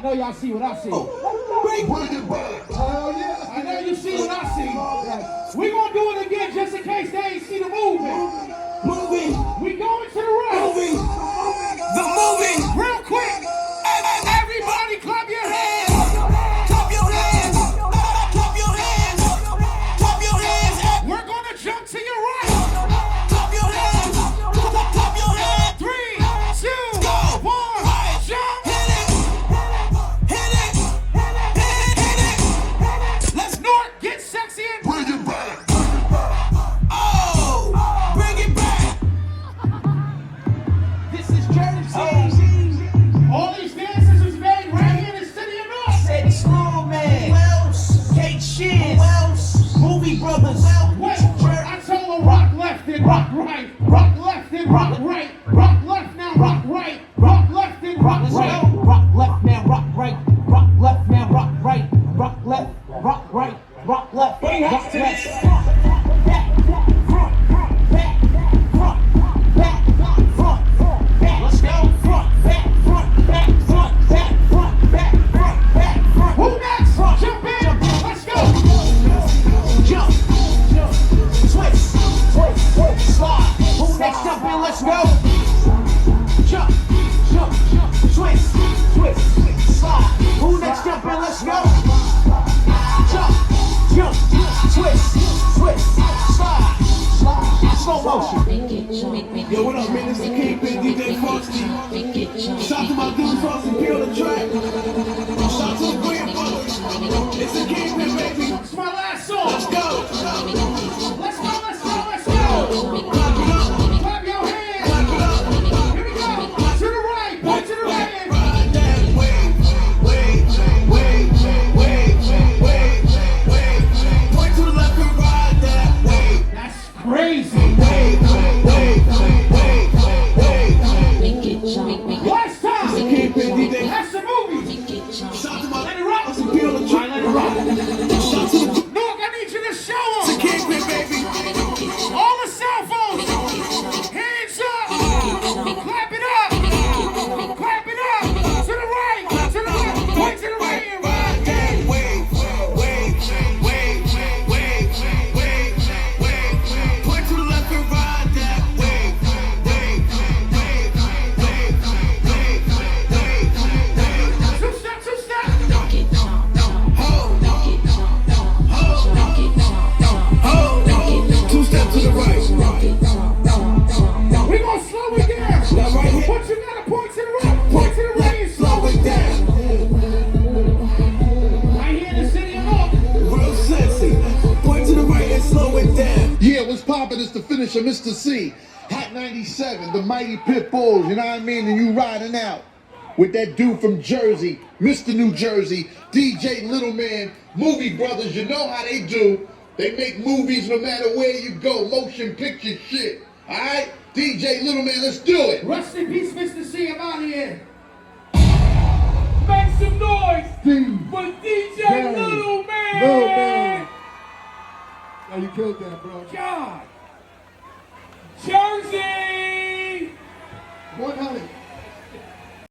I know y'all see what I see. Bring it back. Hell yeah. I know you see what I see. We gonna do it again just in case they ain't see the movement. Moving. We going to the right. Moving. The moving. Real quick. Everybody clap your hands. Clap your hands. Clap your hands. Clap your hands. We're gonna jump to your right. Clap your hands. Clap your hands. 3, 2, Go. 1, Right. jump. Hit it. Hit it. Hit it. Let's NORK, get sexy and Bring it back. Oh, bring it back. this is Jersey. All these dances was made right here in the city of NORK. Said LITTLEMAN, Wells, Kate Shiz, Wells, Movie Brothers, Wait, I told them rock left and rock right, rock left and rock right, rock left now, rock right, rock left and rock right, rock left now, rock right, rock left now, rock right, rock left, rock right, rock left, rock left. Back, front, back, front, back, front, back. Let's go. Front, back, front, back, front, back, front, back, front, back, front. Who next? Jump in, let's go. Jump, twist, slide. Who next? Jump in, let's go. Jump, twist, slide. Who next? Jump in, let's go. Jump, twist, slide. Slow motion. Yo, what up, man? It's the Kingpin, DJ Frosty. Shout to my dude Frosty P on the track. Shout to the grandfathers. It's the Kingpin, baby. It's my last song. Let's go. Let's go, let's go, let's go. Clap it up. Clap your hands. Clap it up. Here we go. To the right, point to the right. Ride that wave, wave, wave, wave, wave, wave. Point to the left and ride that wave. That's crazy. Wave, wave, wave, wave, wave. Last time. Kingpin, DJ. That's the movie. Shout to my Let it rock. Frosty P on the All track. right, let it rock. Shout to the NORK, I need you to show them. Kingpin, baby. All the cell phones. Hands up. Clap it up. Clap it up. To the right. To the left. Point to the right. And Ride that wave, wave, wave, wave, wave, wave. Point to the left and ride that wave, wave, wave, wave, wave, wave. two step, two step. Two steps to the right. We gonna slow it down. Now right here. But you gotta point to the right. Point to the right and slow it down. Right here in the city of NORK. Real sexy. Point to the right and slow it down. Yeah, what's poppin' is the finisher, Mr. C. Hot 97, the mighty pit bulls, you know what I mean? And you riding out with that dude from Jersey, Mr. New Jersey, DJ LITTLEMAN, Movie Brothers, you know how they do. They make movies no matter where you go, motion picture shit. Alright? DJ LITTLEMAN, let's do it. Rest in peace, Mr. C. I'm out of here. Make some noise Steve. for DJ Little LITTLEMAN! man. Now you killed that, bro. God.